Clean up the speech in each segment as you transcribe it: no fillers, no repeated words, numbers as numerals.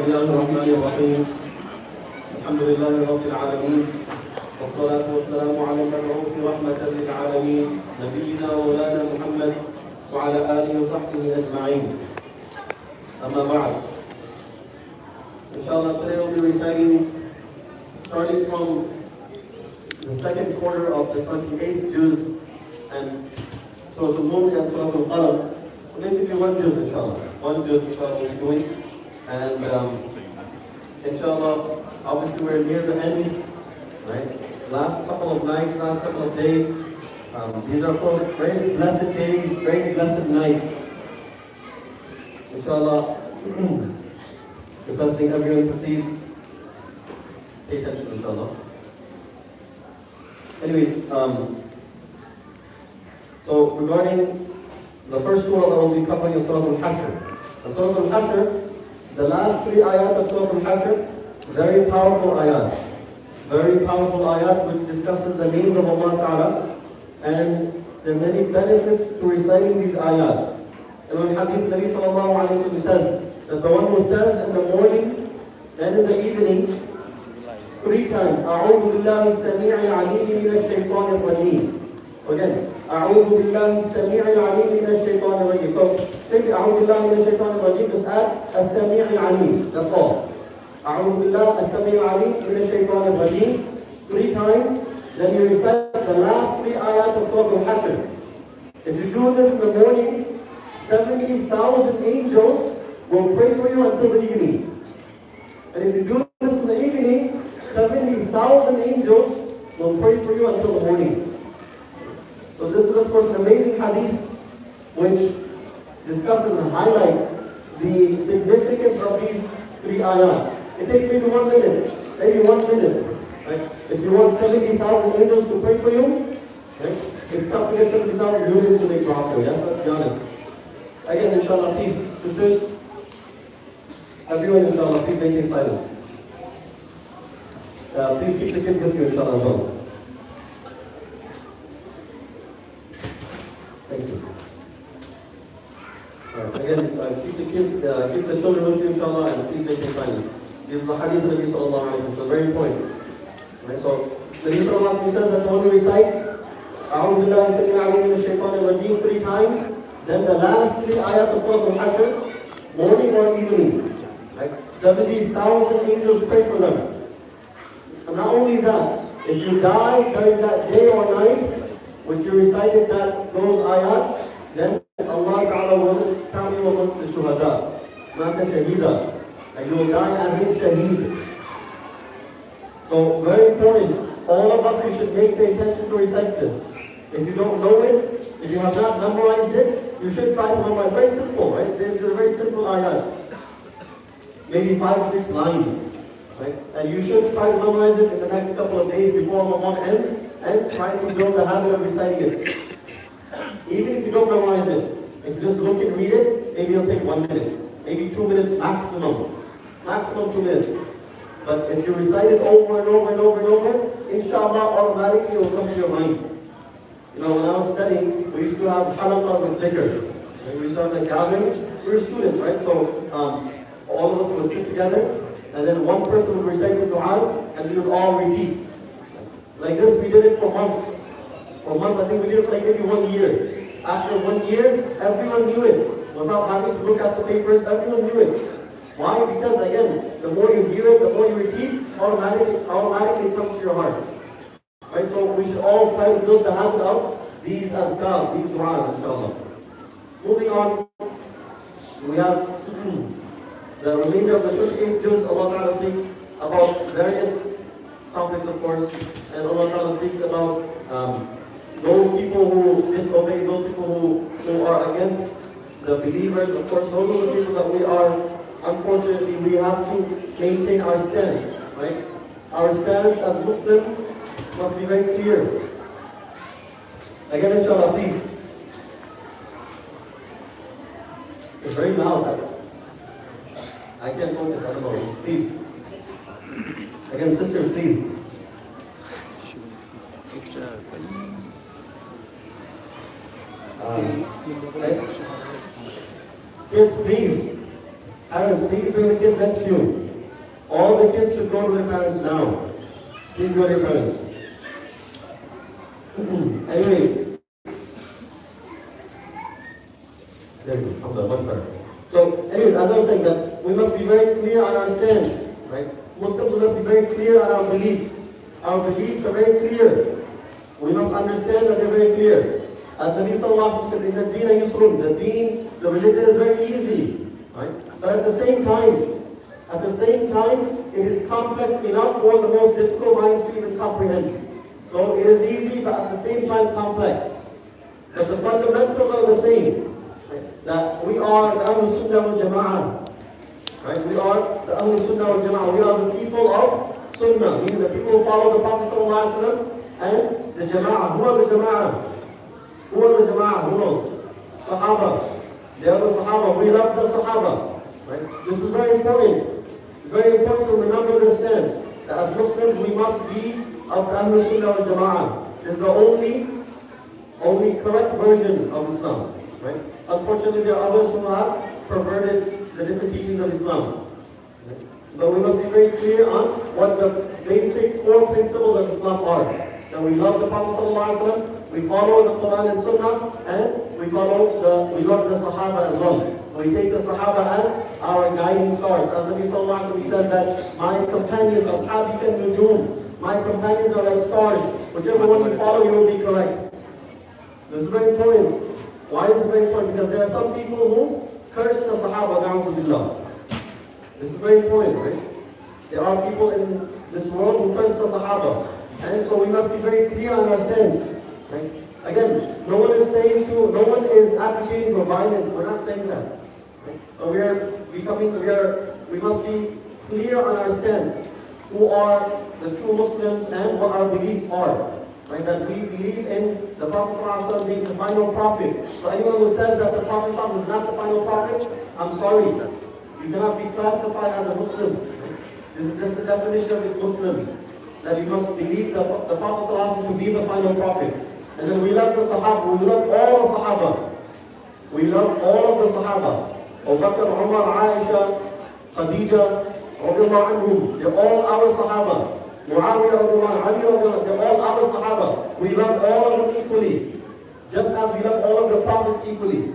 بسم الله الرحمن الرحيم. الحمد لله رب العالمين، والصلاة والسلام على المبعوث رحمة للعالمين نبينا مولانا محمد وعلى آله وصحبه أجمعين. أما بعد. Inshallah, today we'll be reciting, starting from the second quarter of the 28th juz and Surah Al-Mulk and Surah Al-Qalam. So basically one juz, inshallah. One juz, inshallah, we'll be doing. And inshallah, obviously we're near the end, right? Last couple of nights, last couple of days. These are very blessed days, very blessed nights. Inshallah, requesting everyone to please pay attention, inshallah. Anyways, so regarding the first surah that we'll be covering is Surah Al-Hashr. Surah Al-Hashr, the last three ayat of Surah Al-Hashr, very powerful ayat. Very powerful ayat which discusses the names of Allah Ta'ala, and there are many benefits to reciting these ayat. And when Hadith Nabi Sallallahu Alaihi Wasallam says that the one who says in the morning and in the evening 3 times, أعوذ بالله السميع العليم من الشيطان الرجيم. Again, أعوذ بالله السميع العليم من الشيطان الرجيم. So, simply أعوذ بالله من الشيطان الرجيم, just add السميع العليم. That's all. أعوذ بالله السميع العليم من الشيطان الرجيم 3 times. Then you recite the last 3 ayat of Surah Al-Hashr. If you do this in the morning, 70,000 angels will pray for you until the evening. And if you do this in the evening, 70,000 angels will pray for you until the morning. So this is of course an amazing hadith which discusses and highlights the significance of these 3 ayat. It takes maybe 1 minute, maybe 1 minute. Right? If you want 70,000 angels to pray for you, right? It's tough to get 70,000 units to make dua for you. Let's be honest. Again, inshallah, please, sisters, everyone, inshallah, please maintain silence. Please keep the kids with you, inshallah, as well. Thank you. Again, keep the children with you, inshallah, and please maintain silence. This is the hadith of Nabi Sallallahu Alaihi Wasallam, so very important. Right, so, Nabi Sallallahu Alaihi Wasallam says that the one who recites أعوذ بالله السميع العليم من الشيطان الرجيم 3 times, then the last 3 ayat of Surah Al-Hashr, morning or evening, right? 70,000 angels pray for them. And not only that, if you die during that day or night, which you recited those ayat, then Allah Ta'ala will count you amongst the shuhada, not the shahida, and you will die as a shaheed. So very important, all of us, we should make the intention to recite this. If you don't know it, if you have not memorized it, you should try to memorize. Very simple, right? It's a very simple ayat. Maybe 5, 6 lines, right? And you should try to memorize it in the next couple of days before Ramadan ends, and try to build the habit of reciting it. Even if you don't memorize it, if you just look and read it, maybe it'll take 1 minute, maybe 2 minutes maximum. Maximum 2 minutes. But if you recite it over and over and over and over, inshallah, automatically it will come to your mind. You know, when I was studying, we used to have halaqas with dhikr. We used to have like gatherings. We were students, right? So all of us would sit together, and then one person would recite the du'as, and we would all repeat. Like this, we did it for months. For months, I think we did it for like maybe 1 year. After 1 year, everyone knew it. Without having to look at the papers, everyone knew it. Why? Because again, the more you hear it, the more you repeat, automatically it comes to your heart. Right? So we should all try to build the habit of these adhkar, these du'as, inshallah. Moving on, we have the remainder of the 28th juz. Allah Ta'ala speaks about various topics, of course, and Allah Ta'ala speaks about those people who disobey, those people who are against the believers. Of course, those are the people that we are, unfortunately, we have to maintain our stance, right? Our stance as Muslims must be very clear. Again, inshallah, please. It's very loud. I can't focus, I don't know. Please. Again, sisters, please. Kids, please. Parents, please bring the kids next to you. All the kids should go to their parents now. Please go to your parents. Anyways. There you go. Alhamdulillah, much better. So, anyways, as I was saying, that we must be very clear on our stance, right? Muslims must be very clear on our beliefs. Our beliefs are very clear. We must understand that they're very clear. As Nabi Sallallahu Alaihi Wasallam said, in the deen yusrun, the deen, the religion is very easy, right? But at the same time, it is complex enough for the most difficult minds to even comprehend. So it is easy, but at the same time complex. But the fundamentals are the same. Right? That we are the Ahlul Sunnah wal Jama'ah. Right? We are the Ahlul Sunnah wal Jama'ah. We are the people of Sunnah, meaning the people who follow the Prophet Sallallahu Alaihi Wasallam and the Jama'ah. Who are the Jama'ah? Who are the Jama'ah? Who knows? Sahaba. They are the Sahaba. We love the Sahaba. Right? This is very important. It's very important to remember this stance. That as Muslims we must be of the Ahlul Sunnah wal Jama'ah. This is the only correct version of Islam. Right? Unfortunately, there are others who have perverted the different teachings of Islam. Right? But we must be very clear on what the basic core principles of Islam are. That we love the Prophet ﷺ, we follow the Quran and Sunnah, and we love the Sahaba as well. We take the Sahaba as our guiding stars. As Nabi Sallallahu Alaihi Wasallam said that my companions, Ashabi kan nujum, my companions are like stars. Whichever one you follow, you will be correct. This is very important. Why is it very important? Because there are some people who curse the Sahaba, na'udhu billah. This is very important, right? There are people in this world who curse the Sahaba. And so we must be very clear on our stance. Right? Again, no one is advocating for violence. We're not saying that. Right? But we must be clear on our stance. Who are the true Muslims and what our beliefs are. Right? That we believe in the Prophet ﷺ being the final prophet. So anyone who says that the Prophet ﷺ is not the final prophet, I'm sorry. You cannot be classified as a Muslim. Right? This is just the definition of Muslim. That we must believe the Prophet ﷺ to be the final prophet. And then we love the Sahaba, we love all the Sahaba. We love all of the Sahaba. Abu Bakr, Umar, Aisha, Khadija, they're all our Sahaba. Muawiyah, Ali, they're all our Sahaba. We love all of them equally. Just as we love all of the prophets equally.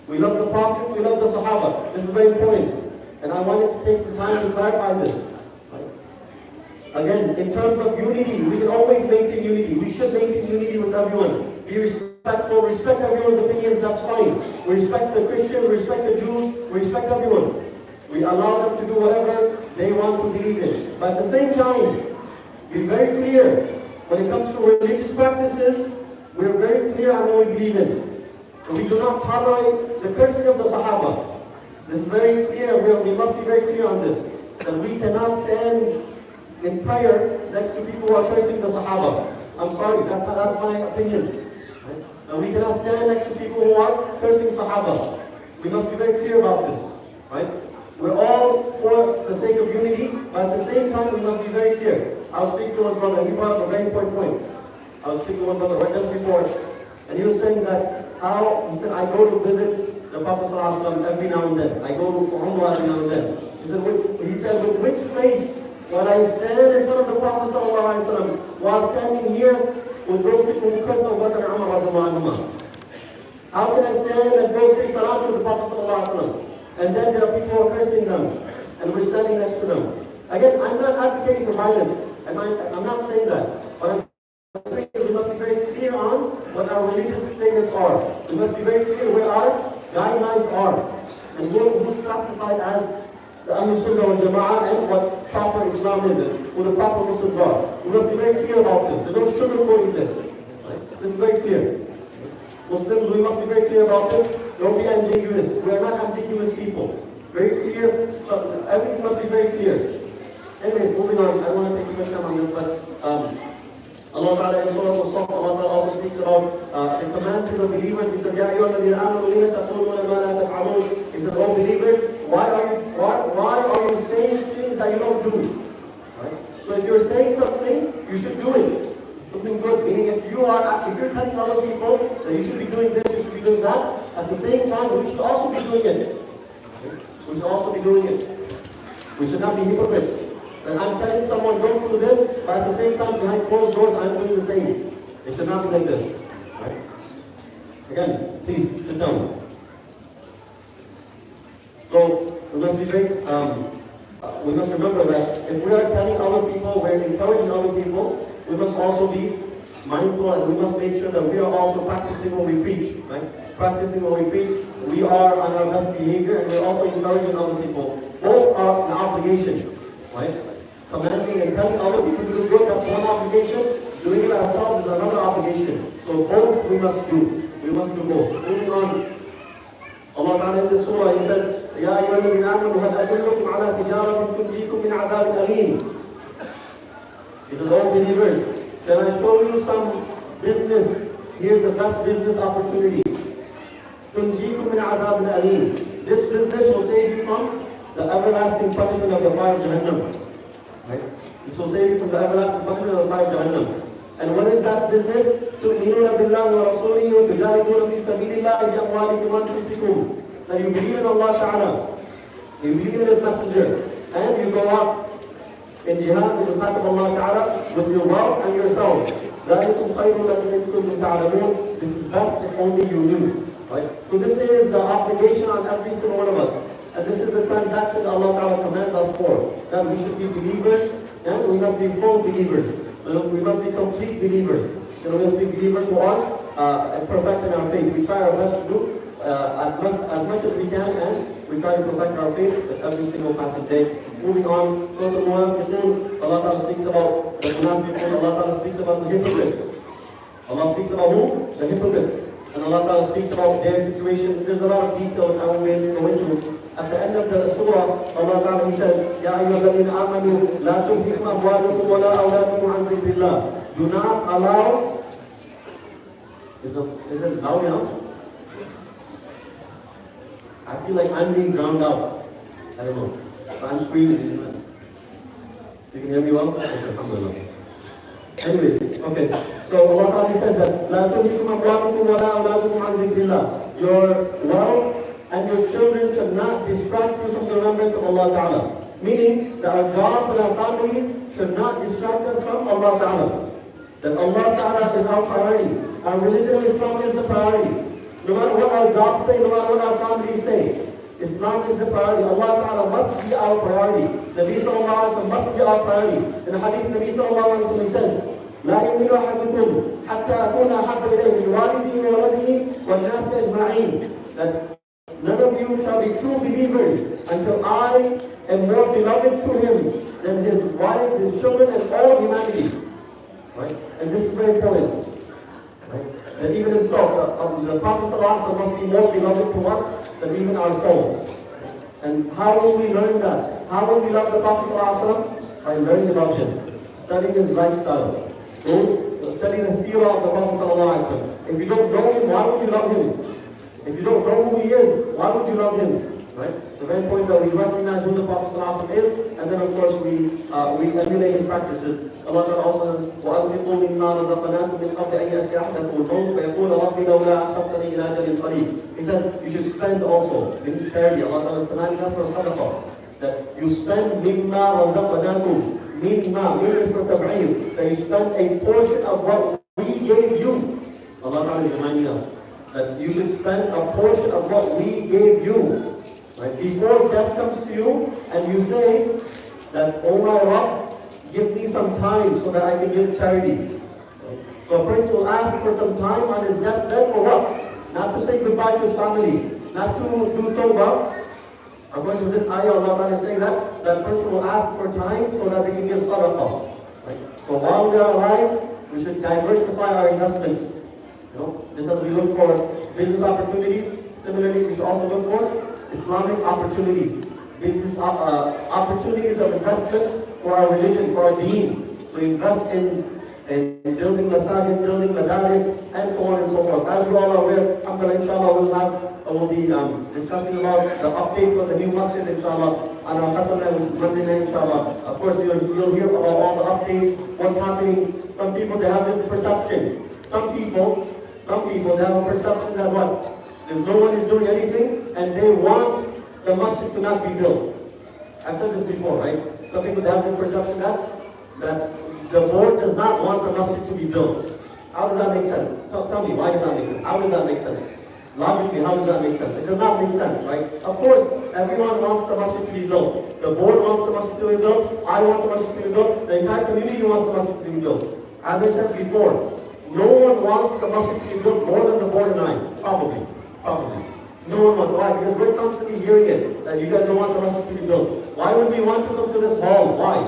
We love the prophets, we love the Sahaba. This is very important. And I wanted to take some time to clarify this. Again, in terms of unity, we can always maintain unity. We should maintain unity with everyone. Be respectful, respect everyone's opinions, that's fine. We respect the Christians, we respect the Jews, we respect everyone. We allow them to do whatever they want to believe in. But at the same time, be very clear. When it comes to religious practices, we're very clear on what we believe in. We do not tolerate the cursing of the Sahaba. This is very clear. We must be very clear on this. That we cannot stand in prayer next to people who are cursing the Sahaba. I'm sorry, that's my opinion. Right? And we cannot stand next to people who are cursing Sahaba. We must be very clear about this. Right? We're all for the sake of unity, but at the same time we must be very clear. I was speaking to one brother, and he brought up a very important point. I was speaking to one brother right just before, and he was saying that he said, I go to visit the Prophet ﷺ every now and then. I go to Umrah every now and then. He said, with which face when I stand in front of the Prophet ﷺ, while standing here with those people who curse Abu Bakr and Umar, how can I stand and go say salam to the Prophet ﷺ? And then there are people who are cursing them, and we're standing next to them. Again, I'm not advocating for violence. I'm not saying that. But I'm saying we must be very clear on what our religious statements are. We must be very clear where our guidelines are. And who's classified as the Ahlul Sunnah wal Jama'ah and what proper Islam is, who the proper Muslims are. We must be very clear about this. There's no sugarcoating this. Right? This is very clear. Muslims, we must be very clear about this. Don't be ambiguous. We are not ambiguous people. Very clear. Everything must be very clear. Anyways, moving on. I don't want to take too much time on this, but Allah Ta'ala in Surah Al-Saf, Allah Ta'ala also speaks about the command to the believers. He said, Ya ayyuhalladhina amanu lima taquluna ma la taf'alun. He said, oh believers, why are you saying things that you don't do? Right? So if you're saying something, you should do it. Something good, meaning if you're telling other people that you should be doing this, you should be doing that, at the same time, we should also be doing it. We should also be doing it. We should not be hypocrites. And I'm telling someone, don't do this, but at the same time, behind closed doors, I'm doing the same. It should not be like this. Right? Again, please sit down. So we must be very, we must remember that if we are telling other people, we're encouraging other people, we must also be mindful and we must make sure that we are also practicing what we preach. Right? Practicing what we preach, we are on our best behavior and we're also encouraging other people. Both are an obligation. Right? Commanding and telling other people to do good, that's one obligation. Doing it ourselves is another obligation. So both we must do. We must do both. Moving on. Allah Ta'ala in this surah, He says, Ya ayyuhalladhina amanu hal adullukum ala tijaratin tunjikum min adhabin alim. He says, all believers, can I show you some business? Here's the best business opportunity. Tunjikum min adhabin alim. This business will save you from the everlasting punishment of the fire of Jahannam. Right? This will save you from the everlasting punishment of the fire of Jahannam. And what is that business? تُؤْمِنُونَ بِاللَّهِ وَرَسُولِهِ وَتُجَاهِدُونَ فِي سَبِيلِ اللَّهِ بِأَمْوَالِكُمْ وَأَنفُسِكُمْ. That you believe in Allah Ta'ala, you believe in His Messenger, and you go out in jihad in the path of Allah Ta'ala with your wealth and yourselves. ذَلِكُمْ خَيْرٌ لَكُمْ إِن كُنتُمْ تَعْلَمُونَ. This is best if only you knew. Right? So this is the obligation on every single one of us. And this is the transaction that Allah Ta'ala commands us for. That we should be believers and we must be full believers. We must be complete believers. We must be believers who are perfect in our faith. We try our best to do as much as we can, and we try to perfect our faith with every single passing day. Moving on, Surah Al-Munafiqun, Allah Ta'ala speaks about the Munafiqun, Allah Ta'ala speaks about the hypocrites. Allah speaks about who? The hypocrites. And Allah Ta'ala speaks about their situation. There's a lot of details I won't go into. At the end of the surah, Allah Ta'ala He said, Ya ayyuhalladhina amanu la tulhikum amwalukum wa la awladukum an dhikrillah. Do not allow. Is it loud enough? I feel like I'm being drowned out. I don't know. So I'm screaming. You can hear me well? Okay, alhamdulillah. Anyways, okay. So Allah Ta'ala says that la tulhikum amwalukum wa la awladukum an dhikrillah. Your wealth and your children should not distract you from the remembrance of Allah Ta'ala. Meaning that our jobs and our families should not distract us from Allah Ta'ala. That Allah Ta'ala is our priority. Our religion of Islam is the priority. No matter what our jobs say, no matter what our families say, Islam is the priority. Allah Ta'ala must be our priority. Nabi Sallallahu Alaihi Wasallam must be our priority. In the hadith, Nabi Sallallahu Alaihi Wasallam says, لا يؤمن أحدكم حتى أكون أحب إليه من والده وولده والناس أجمعين. That none of you shall be true believers until I am more beloved to him than his wives, his children, and all humanity. Right? And this is very important. Right? That even himself, the Prophet ﷺ must be more beloved to us than even ourselves. And how will we learn that? How will we love the Prophet ﷺ? By learning about him, studying his lifestyle. Studying the Siraat of the Prophet ﷺ. If you don't know him, why would you love him? If you don't know who he is, why would you love him? Right? It's a very important that we recognize who the Prophet ﷺ is, and then of course we emulate his practices. Allah also says, وَأَنْفِقُوا مِمَّا رَزَقْنَاكُمْ مِنْ قَبْلِ أَنْ يَأْتِيَ أَحَدَكُمُ الْمَوْتُ فَيَقُولَ رَبِّ لَوْلَا أَخَّرْتَنِي إِلَىٰ أَجَلٍ قَرِيبٍ. He says you should spend also in charity. Allah is commanding us for sadaqah. That you spend مِمَّا رَزَقْنَاكُمْ. Mimma means for tab'id, that you spend a portion of what we gave you. Allah Ta'ala is reminding us that you should spend a portion of what we gave you. Right? Before death comes to you and you say that, oh my Rabb, give me some time so that I can give charity. Right? So a person will ask for some time on his deathbed for what? Not to say goodbye to his family, not to do tawbah. According to this ayah, Allah Ta'ala is saying that person will ask for time so that they can give sadaqah. Right? So while we are alive, we should diversify our investments. Just as we look for business opportunities, similarly we should also look for Islamic opportunities. Business opportunities of investment for our religion, for our deen. So invest in in building masajid, building madaris, and so on and so forth. As you all are aware, alhamdulillah, inshallah, we'll be discussing about the update for the new masjid, inshallah, on our Khatana, which is Monday night, inshallah. Of course, you'll hear about all the updates, what's happening. Some people, they have this perception. Some people, they have a perception that what? There's no one is doing anything, and they want the masjid to not be built. I've said this before, right? Some people, they have this perception that the board does not want the masjid to be built. How does that make sense? Tell me, why does that make sense? How does that make sense? Logically, how does that make sense? It does not make sense, right? Of course, everyone wants the masjid to be built. The board wants the masjid to be built. I want the masjid to be built. The entire community wants the masjid to be built. As I said before, no one wants the masjid to be built more than the board and I. Probably. No one wants. Why? Because we're constantly hearing it, that you guys don't want the masjid to be built. Why would we want to come to this hall? Why?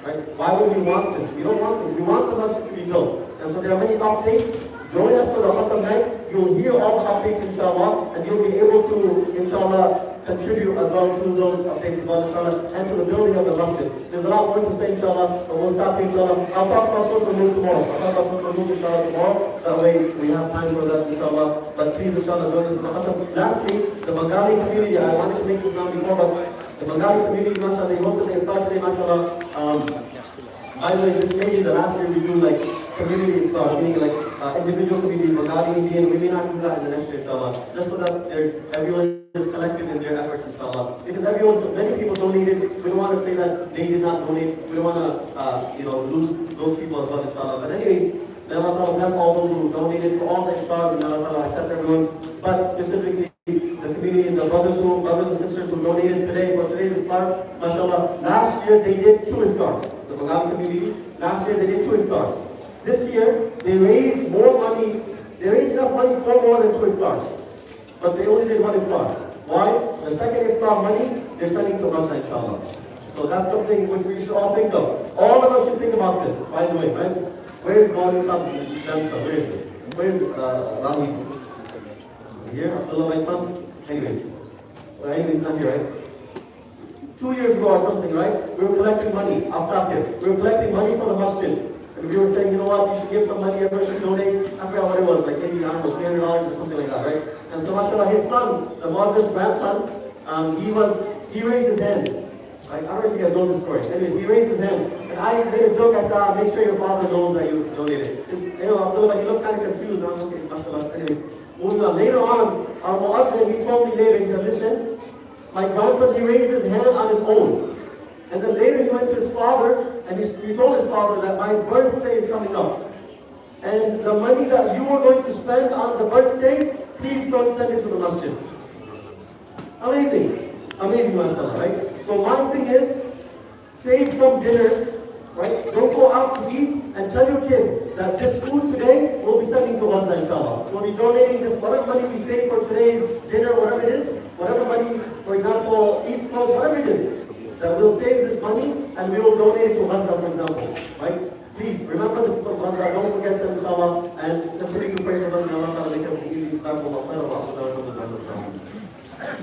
Right? Why would we want this? We don't want this. We want the masjid to be built. And so there are many updates. Join us for the Khatm night. You'll hear all the updates, inshallah, and you'll be able to, inshallah, contribute as well to those updates as well, inshallah, and to the building of the masjid. There's a lot more to say, inshallah, but we'll stop, inshallah. I'll talk about social move tomorrow. Inshallah, tomorrow. That way we have time for that, inshallah. But please, inshallah, join us for the Khatm. Lastly, the Bengali community, I wanted to make this now before, but the Bengali community, mashallah, they hosted the iftar today, mashallah. By the way, this may be the last year we do like community iftar, meaning like individual community, Bengali, Indian. We may not do that in the next year, inshallah. Just so that everyone is collected in their efforts, inshallah. Because many people donated. We don't want to say that they did not donate. We don't want to, lose those people as well, inshallah. But anyways, may Allah bless all those who donated for all the iftars, and Allah accept everyone. But specifically, the community, the brothers and sisters who donated today for today's iftar, mashallah. Last year they did 2 iftars. The Bengali community, last year they did 2 iftars. This year, they raised more money, they raised enough money for more than 2 iftars. But they only did 1 iftar. Why? The second iftar money, they're sending to Gaza, inshallah. So that's something which we should all think of. All of us should think about this, by the way, right? Where is Maulid Shamsa? Where is it? Where is Rami? Here, Abdullah, my son? Anyways, not here, right? 2 years ago or something, right? We were collecting money. I'll stop here. We were collecting money for the masjid. And we were saying, you know what, you should give some money, everyone should donate. I forgot what it was, like maybe, I don't know, $300 or something like that, right? And so mashallah, his son, the Muslim's grandson, he raised his hand. Right? I don't know if you guys know this story. Anyway, he raised his hand. And I made a joke, I said, make sure your father knows that you donated. Abdullah, he looked kind of confused. I'm okay, mashallah. Anyways, moving on. Later on, our muazzin, he told me later, he said, listen, my grandson, he raised his hand on his own. And then later he went to his father, and he told his father that my birthday is coming up. And the money that you are going to spend on the birthday, please don't send it to the masjid. Amazing. Amazing, mashallah, right? So my thing is, save some dinners, right? Don't go out to eat, and tell your kids that this food today we'll be sending to Gaza, inshallah. We'll be donating this, whatever money we save for today's dinner, whatever it is, whatever money, for example, eat clothes, whatever it is, that we'll save this money and we will donate it to Gaza, for example, right? Please remember the people of Gaza, don't forget them, inshallah, and continue to pray for them, and Allah will make them easy, Sorry.